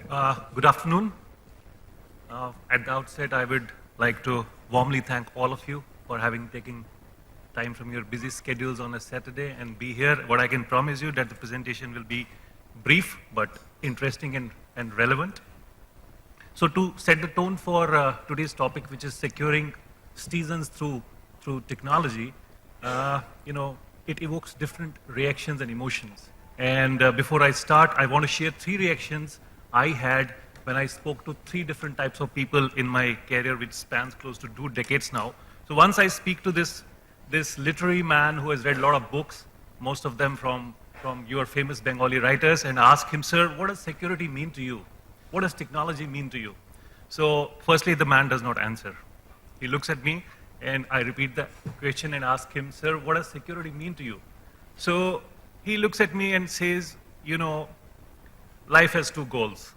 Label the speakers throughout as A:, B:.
A: Good afternoon. At the outset, I would like to warmly thank all of you for having taken time from your busy schedules on a Saturday and be here. What I can promise you that the presentation will be brief but interesting and relevant. So to set the tone for today's topic, which is securing citizens through technology, it evokes different reactions and emotions. And before I start, I want to share 3 reactions I had when I spoke to 3 different types of people in my career, which spans close to 2 decades now. So once I speak to this literary man who has read a lot of books, most of them from your famous Bengali writers, and ask him, sir, what does security mean to you? What does technology mean to you? So firstly, the man does not answer. He looks at me and I repeat the question and ask him, sir, what does security mean to you? So he looks at me and says, life has 2 goals.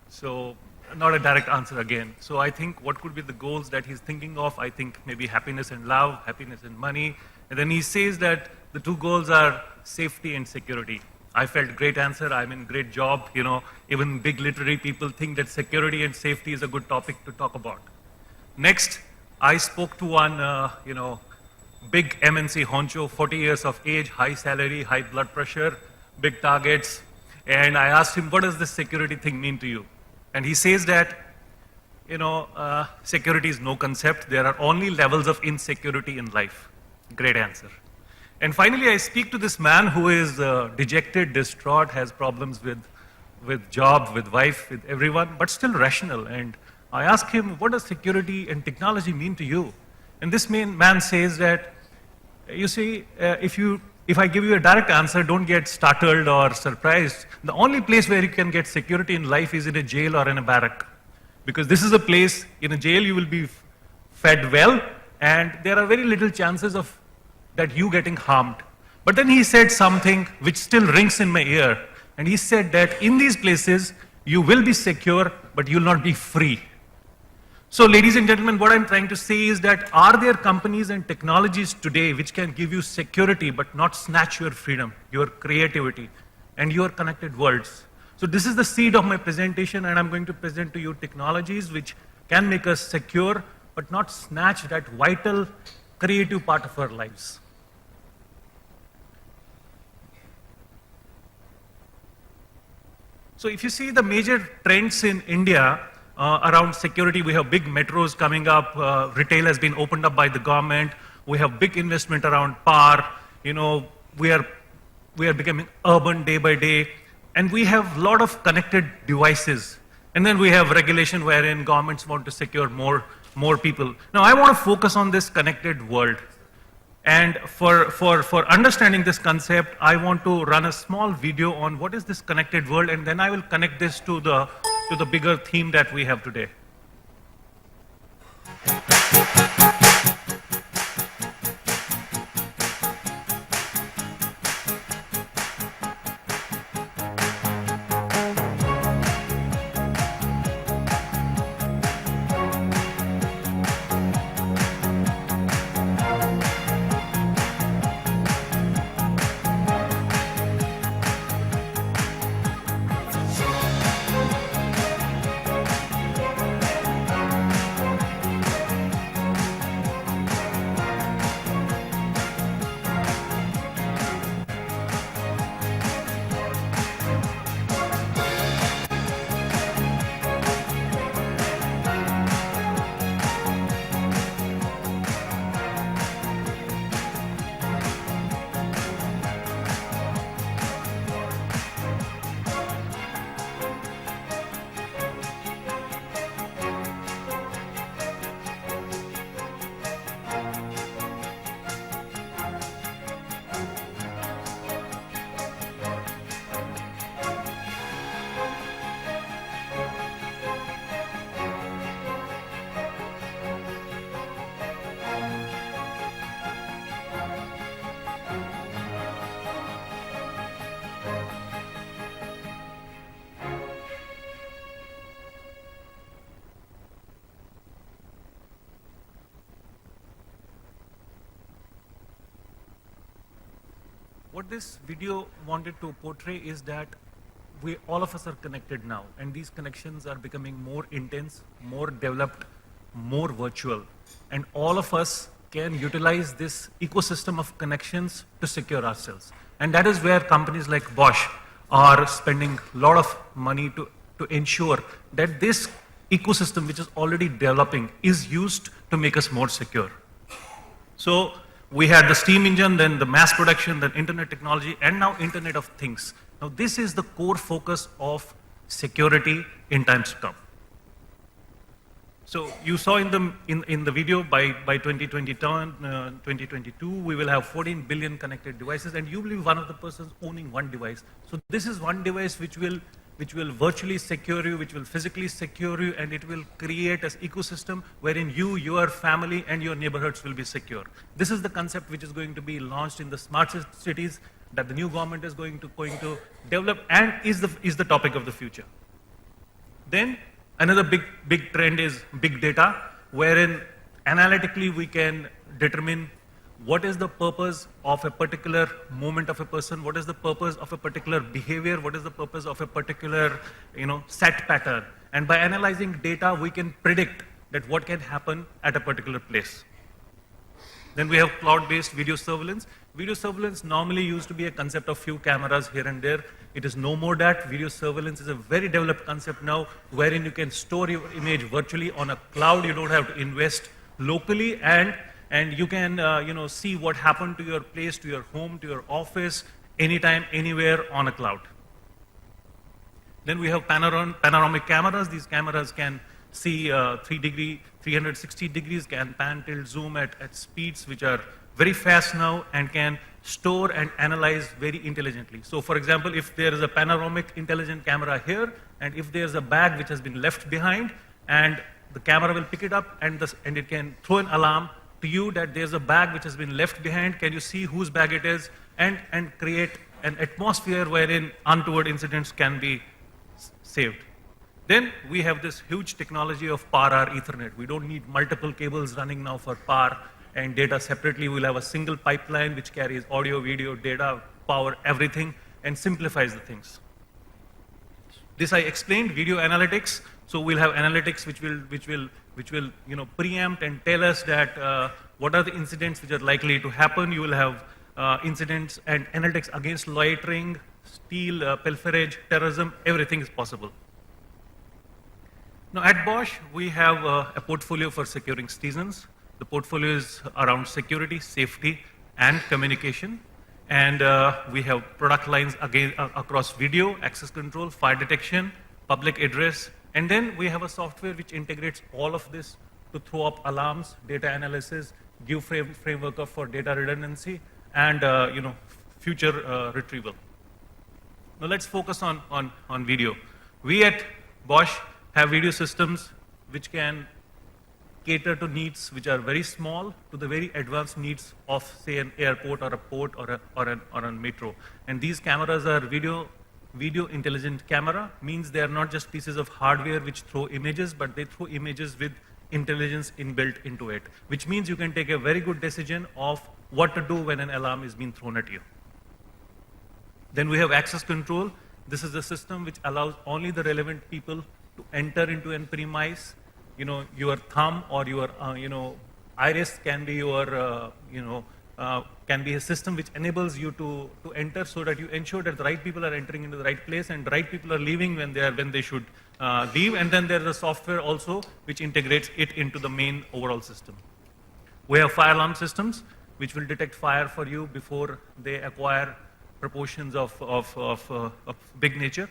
A: So not a direct answer again. So I think what could be the goals that he's thinking of? I think maybe happiness and love, happiness and money. And then he says that the 2 goals are safety and security. I felt great answer. I'm in great job. Even big literary people think that security and safety is a good topic to talk about. Next, I spoke to one, big MNC honcho, 40 years of age, high salary, high blood pressure, big targets. And I asked him, what does this security thing mean to you? And he says that, security is no concept. There are only levels of insecurity in life. Great answer. And finally, I speak to this man who is dejected, distraught, has problems with job, with wife, with everyone, but still rational. And I ask him, what does security and technology mean to you? And this man says that, you see, if I give you a direct answer, don't get startled or surprised. The only place where you can get security in life is in a jail or in a barrack. Because this is a place, in a jail you will be fed well, and there are very little chances of that you getting harmed. But then he said something which still rings in my ear. And he said that in these places, you will be secure, but you will not be free. So ladies and gentlemen, what I'm trying to say is that are there companies and technologies today which can give you security, but not snatch your freedom, your creativity, and your connected worlds? So this is the seed of my presentation, and I'm going to present to you technologies which can make us secure, but not snatch that vital creative part of our lives. So if you see the major trends in India around security, we have big metros coming up, retail has been opened up by the government, we have big investment around power, we are becoming urban day by day, and we have a lot of connected devices. And then we have regulation wherein governments want to secure more people. Now I want to focus on this connected world. And for understanding this concept, I want to run a small video on what is this connected world, and then I will connect this to the bigger theme that we have today. What this video wanted to portray is that all of us are connected now, and these connections are becoming more intense, more developed, more virtual. And all of us can utilize this ecosystem of connections to secure ourselves. And that is where companies like Bosch are spending a lot of money to ensure that this ecosystem, which is already developing, is used to make us more secure. So we had the steam engine, then the mass production, then internet technology, and now Internet of Things. Now this is the core focus of security in times to come. So you saw in the video by 2022, we will have 14 billion connected devices, and you will be one of the persons owning one device. So this is one device which will virtually secure you, which will physically secure you, and it will create an ecosystem wherein you, your family, and your neighborhoods will be secure. This is the concept which is going to be launched in the smart cities that the new government is going to develop, and is the topic of the future. Then another big trend is big data, wherein analytically we can determine what is the purpose of a particular movement of a person, what is the purpose of a particular behavior, what is the purpose of a particular set pattern. And by analyzing data, we can predict that what can happen at a particular place. Then we have cloud-based video surveillance. Video surveillance normally used to be a concept of few cameras here and there. It is no more that. Video surveillance is a very developed concept now, wherein you can store your image virtually on a cloud. You don't have to invest locally, and you can see what happened to your place, to your home, to your office, anytime, anywhere on a cloud. Then we have panoramic cameras. These cameras can see 360 degrees, can pan, tilt, zoom at speeds which are very fast now, and can store and analyze very intelligently. So for example, if there is a panoramic intelligent camera here, and if there's a bag which has been left behind, and the camera will pick it up, and it can throw an alarm to you that there's a bag which has been left behind, can you see whose bag it is, and create an atmosphere wherein untoward incidents can be saved. Then we have this huge technology of PAR Ethernet. We don't need multiple cables running now for PAR and data separately. We'll have a single pipeline which carries audio, video, data, power, everything, and simplifies the things. This I explained, video analytics. So we'll have analytics which will preempt and tell us that what are the incidents which are likely to happen. You will have incidents and analytics against loitering, steal, pilferage, terrorism, everything is possible. Now at Bosch, we have a portfolio for securing citizens. The portfolio is around security, safety, and communication. And we have product lines across video, access control, fire detection, public address. And then we have a software which integrates all of this to throw up alarms, data analysis, give framework for data redundancy, and future retrieval. Now let's focus on video. We at Bosch have video systems which can cater to needs which are very small to the very advanced needs of, say, an airport or a port or a metro. And these cameras are video intelligent camera, means they are not just pieces of hardware which throw images, but they throw images with intelligence inbuilt into it, which means you can take a very good decision of what to do when an alarm is being thrown at you. Then we have access control. This is a system which allows only the relevant people to enter into an premise. Your thumb or your iris can be your can be a system which enables you to enter, so that you ensure that the right people are entering into the right place and the right people are leaving when they should leave. And then there is a software also which integrates it into the main overall system. We have fire alarm systems which will detect fire for you before they acquire proportions of big nature.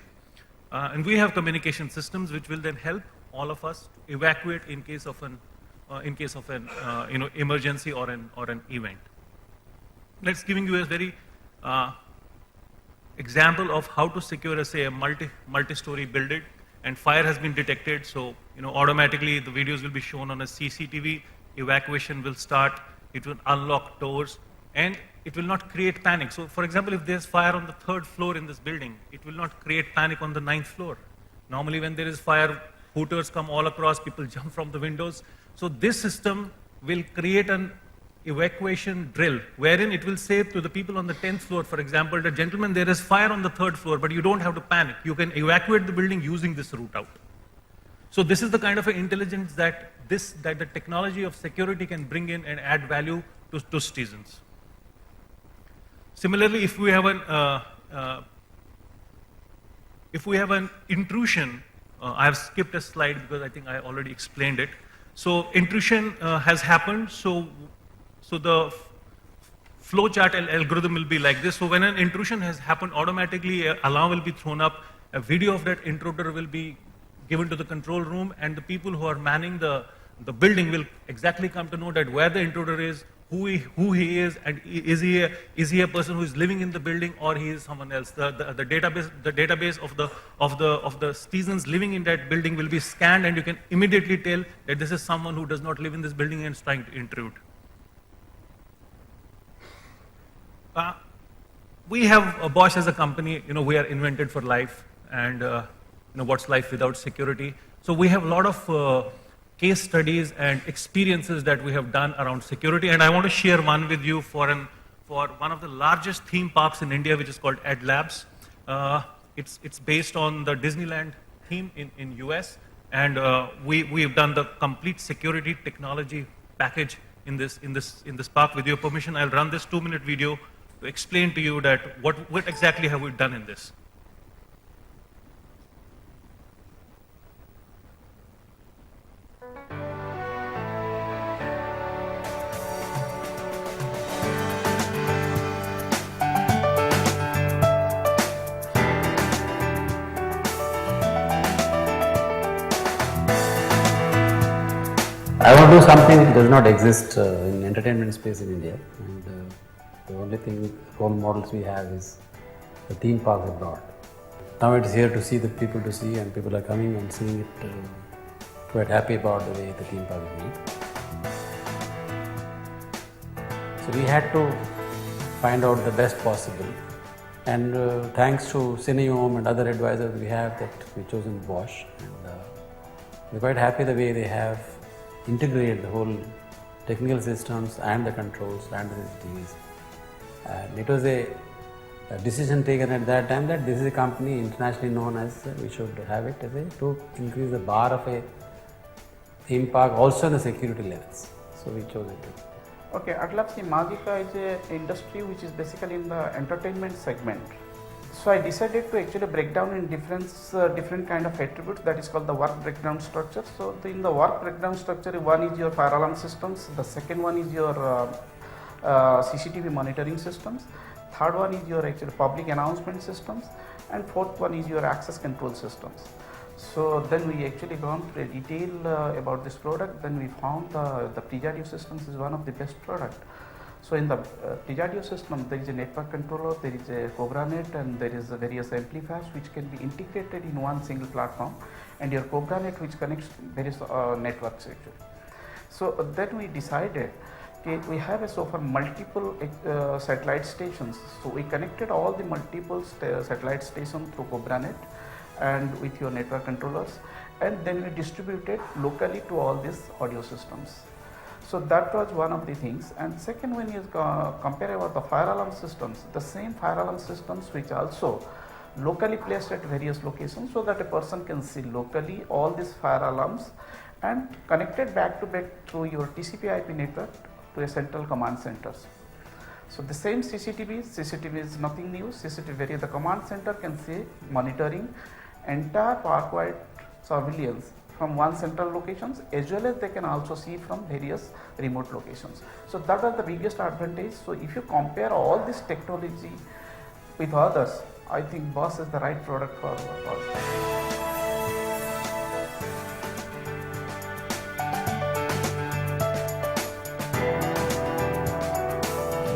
A: And we have communication systems which will then help all of us to evacuate in case of an emergency or an event. Let's giving you a very example of how to secure, say, a multi-story building, and fire has been detected. So automatically the videos will be shown on a CCTV. Evacuation will start. It will unlock doors, and it will not create panic. So, for example, if there's fire on the 3rd floor in this building, it will not create panic on the 9th floor. Normally, when there is fire, hooters come all across. People jump from the windows. So this system will create an evacuation drill, wherein it will say to the people on the 10th floor, for example, that gentlemen, there is fire on the 3rd floor, but you don't have to panic. You can evacuate the building using this route out. So this is the kind of intelligence that the technology of security can bring in and add value to citizens. Similarly, if we have an intrusion, I have skipped a slide because I think I already explained it. So intrusion has happened. So the flow chart algorithm will be like this. So when an intrusion has happened, automatically an alarm will be thrown up. A video of that intruder will be given to the control room, and the people who are manning the building will exactly come to know that where the intruder is, who he is, and is he a person who is living in the building, or he is someone else. The database of the citizens living in that building will be scanned, and you can immediately tell that this is someone who does not live in this building and is trying to intrude. We have Bosch as a company. We are invented for life, and what's life without security? So we have a lot of case studies and experiences that we have done around security, and I want to share one with you for one of the largest theme parks in India, which is called Ed Labs. It's based on the Disneyland theme in US, and we've done the complete security technology package in this park. With your permission, I'll run this 2-minute video to explain to you that what exactly have we done in this.
B: I want to do something that does not exist in entertainment space in India, and the only role models we have is the theme parks abroad. Now it's here to see the people to see, and people are coming and seeing it, quite happy about the way the theme park is made. So we had to find out the best possible, and thanks to Cineome and other advisors we have, that we chosen Bosch, and we're quite happy the way they have integrated the whole technical systems and the controls and the CCTVs. And it was a decision taken at that time that this is a company internationally known as, we should have it to increase the bar of a theme park, also in the security levels. So we chose it.
C: Okay, at Labs Magica is an industry which is basically in the entertainment segment. So I decided to actually break down in different kind of attributes, that is called the work breakdown structure. So in the work breakdown structure, one is your fire alarm systems, the second one is your CCTV monitoring systems, third one is your actual public announcement systems, and fourth one is your access control systems. So then we actually gone through a detail about this product. Then we found the Presidio systems is one of the best product. So in the Presidio system, there is a network controller, there is a CobraNet, and there is various amplifiers which can be integrated in one single platform, and your CobraNet which connects various networks actually. So then we decided we have so far multiple satellite stations. So we connected all the multiple satellite stations through CobraNet and with your network controllers, and then we distributed locally to all these audio systems. So that was one of the things. And second one is compare about the fire alarm systems, the same fire alarm systems which also locally placed at various locations, so that a person can see locally all these fire alarms and connected back to back through your TCP IP network to a central command centers. So the same CCTV is nothing new. CCTV, the command center can see monitoring entire park-wide surveillance from one central locations, as well as they can also see from various remote locations. So that was the biggest advantage. So if you compare all this technology with others, I think Bosch is the right product for us.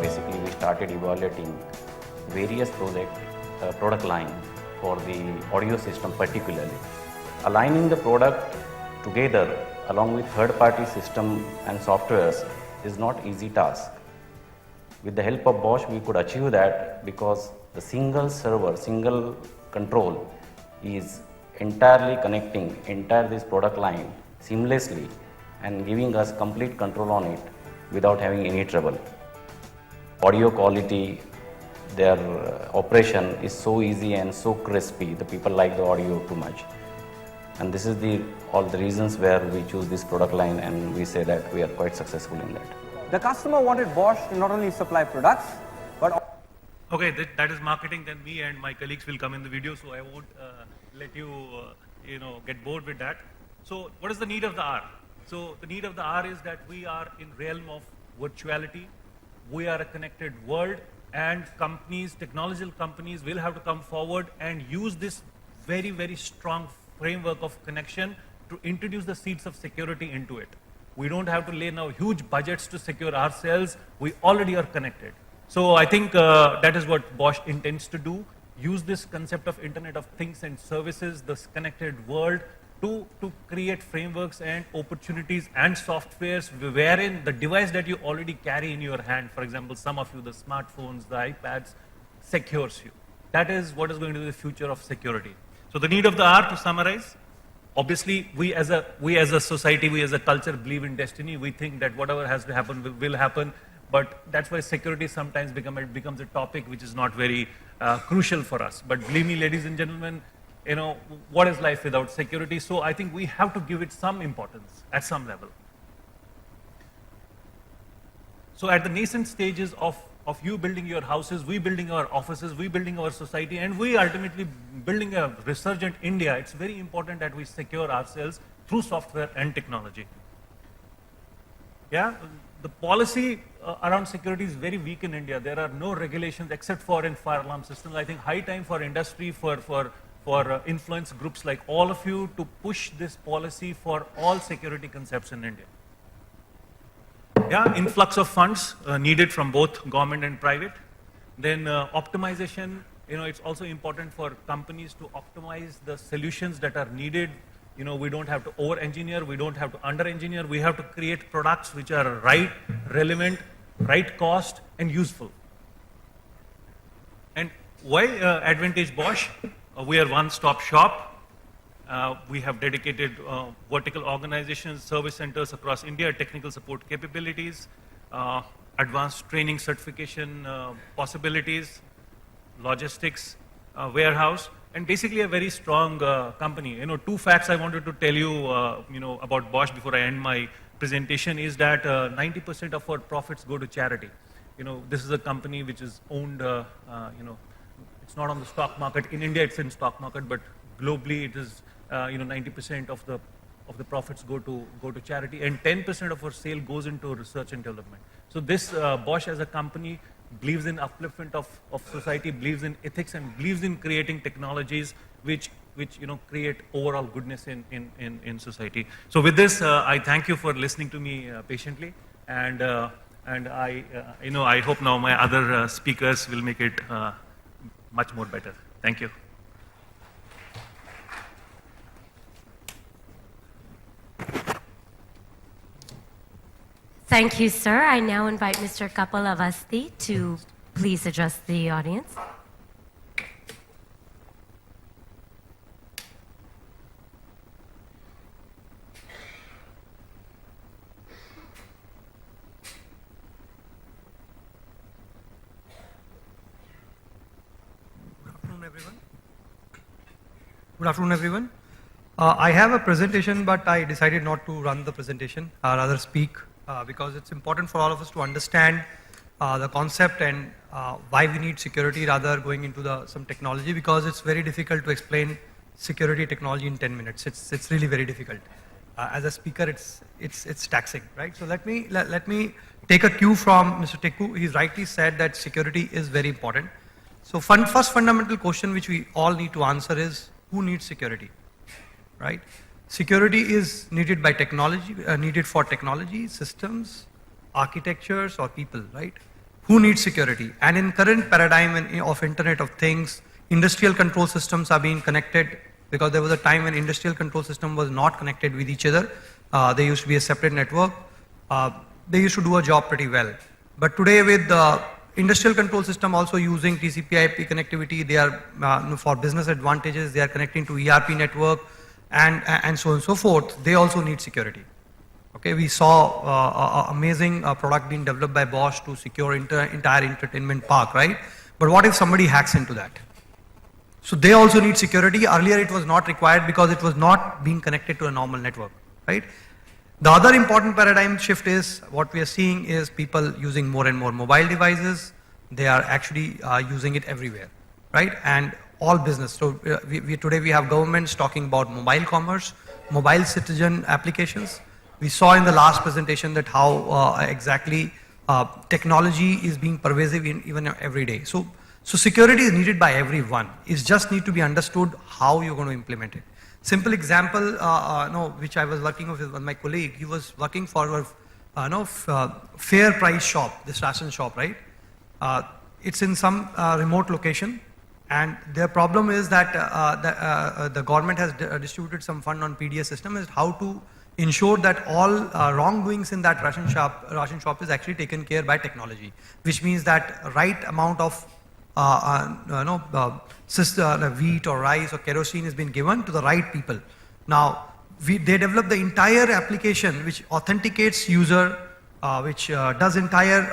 D: Basically, we started evaluating various product line for the audio system particularly. Aligning the product together along with third-party system and softwares is not easy task. With the help of Bosch, we could achieve that because the single server, single control is entirely connecting entire this product line seamlessly and giving us complete control on it without having any trouble. Audio quality, their operation is so easy and so crispy. The people like the audio too much. And this is all the reasons where we choose this product line, and we say that we are quite successful in that.
E: The customer wanted Bosch to not only supply products, but
A: Okay, that is marketing. Then me and my colleagues will come in the video, so I won't let you, get bored with that. So, what is the need of the hour? So, the need of the hour is that we are in realm of virtuality. We are a connected world, and companies, technological companies, will have to come forward and use this very, very strong framework of connection to introduce the seeds of security into it. We don't have to lay now huge budgets to secure ourselves. We already are connected. So I think that is what Bosch intends to do. Use this concept of Internet of Things and Services, this connected world, to create frameworks and opportunities and softwares wherein the device that you already carry in your hand, for example, some of you, the smartphones, the iPads, secures you. That is what is going to be the future of security. So the need of the hour, to summarize, obviously we as a society, we as a culture believe in destiny. We think that whatever has to happen will happen. But that's why security sometimes becomes a topic which is not very crucial for us. But believe me, ladies and gentlemen, what is life without security? So I think we have to give it some importance at some level. So at the nascent stages of you building your houses, we building our offices, we building our society, and we ultimately building a resurgent India, it's very important that we secure ourselves through software and technology. Yeah? The policy around security is very weak in India. There are no regulations except for in fire alarm systems. I think high time for industry, for influence groups like all of you to push this policy for all security concepts in India. Yeah, influx of funds needed from both government and private. Then optimization, it's also important for companies to optimize the solutions that are needed. We don't have to over-engineer, we don't have to under-engineer, we have to create products which are right, relevant, right cost, and useful. And why Advantage Bosch? We are one-stop shop. We have dedicated vertical organizations, service centers across India, technical support capabilities, advanced training certification possibilities, logistics, warehouse, and basically a very strong company. Two facts I wanted to tell you, about Bosch before I end my presentation is that 90% of our profits go to charity. This is a company which is owned, it's not on the stock market. In India, it's in stock market, but globally, it is, 90% of the profits go to charity, and 10% of our sale goes into research and development. So this Bosch as a company believes in upliftment of society, believes in ethics, and believes in creating technologies which create overall goodness in society. So with this, I thank you for listening to me patiently, and I hope now my other speakers will make it much more better. Thank you.
F: Thank you, sir. I now invite Mr. Kapil Avasthi to please address the audience.
G: Good afternoon, everyone. I have a presentation, but I decided not to run the presentation, rather speak, because it's important for all of us to understand the concept and why we need security, rather going into some technology, because it's very difficult to explain security technology in 10 minutes. It's really very difficult. As a speaker, it's taxing, right? So let me take a cue from Mr. Teku. He rightly said that security is very important. So first fundamental question which we all need to answer is, who needs security, right? Security is needed by technology, needed for technology, systems, architectures, or people, right? Who needs security? And in current paradigm of Internet of Things, industrial control systems are being connected, because there was a time when industrial control system was not connected with each other. They used to be a separate network. They used to do a job pretty well. But today with the industrial control system also using TCP/IP connectivity, they are for business advantages, they are connecting to ERP network and so on and so forth. They also need security. Okay, we saw an amazing product being developed by Bosch to secure entire entertainment park, right? But what if somebody hacks into that? So they also need security. Earlier it was not required because it was not being connected to a normal network, right? The other important paradigm shift is what we are seeing is people using more and more mobile devices. They are actually using it everywhere, right? And all business. So today we have governments talking about mobile commerce, mobile citizen applications. We saw in the last presentation that how exactly technology is being pervasive in even every day. So security is needed by everyone. It just need to be understood how you're going to implement it. Simple example, which I was working with my colleague. He was working for a fair price shop, this ration shop, right? It's in some remote location, and their problem is that the government has distributed some fund on PDS system is how to ensure that all wrongdoings in that ration shop is actually taken care by technology, which means that right amount of wheat or rice or kerosene has been given to the right people. Now, they developed the entire application which authenticates user, which does entire,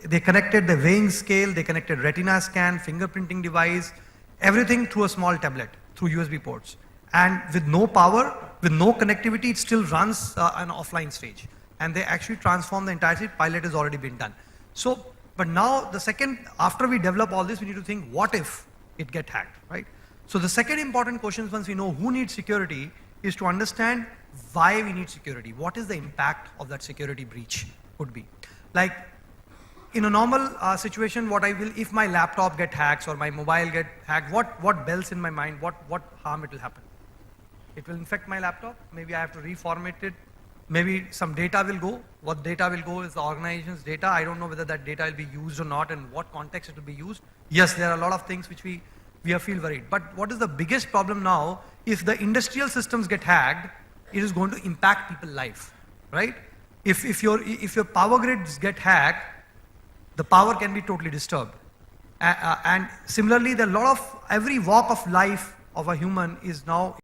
G: they connected the weighing scale, they connected retina scan, fingerprinting device, everything through a small tablet, through USB ports. And with no power, with no connectivity, it still runs an offline stage. And they actually transform the entire state. Pilot has already been done. So, but now the second, after we develop all this, we need to think, what if it get hacked, right? So the second important question once we know who needs security is to understand why we need security. What is the impact of that security breach could be? Like in a normal situation, what I will, if my laptop get hacked or my mobile get hacked, what bells in my mind, what harm it will happen? It will infect my laptop, maybe I have to reformat it, maybe some data will go. What data will go is the organization's data. I don't know whether that data will be used or not and what context it will be used. Yes, there are a lot of things which we feel worried. But what is the biggest problem now? If the industrial systems get hacked, it is going to impact people's life, right? If your power grids get hacked, the power can be totally disturbed. And similarly, every walk of life of a human is now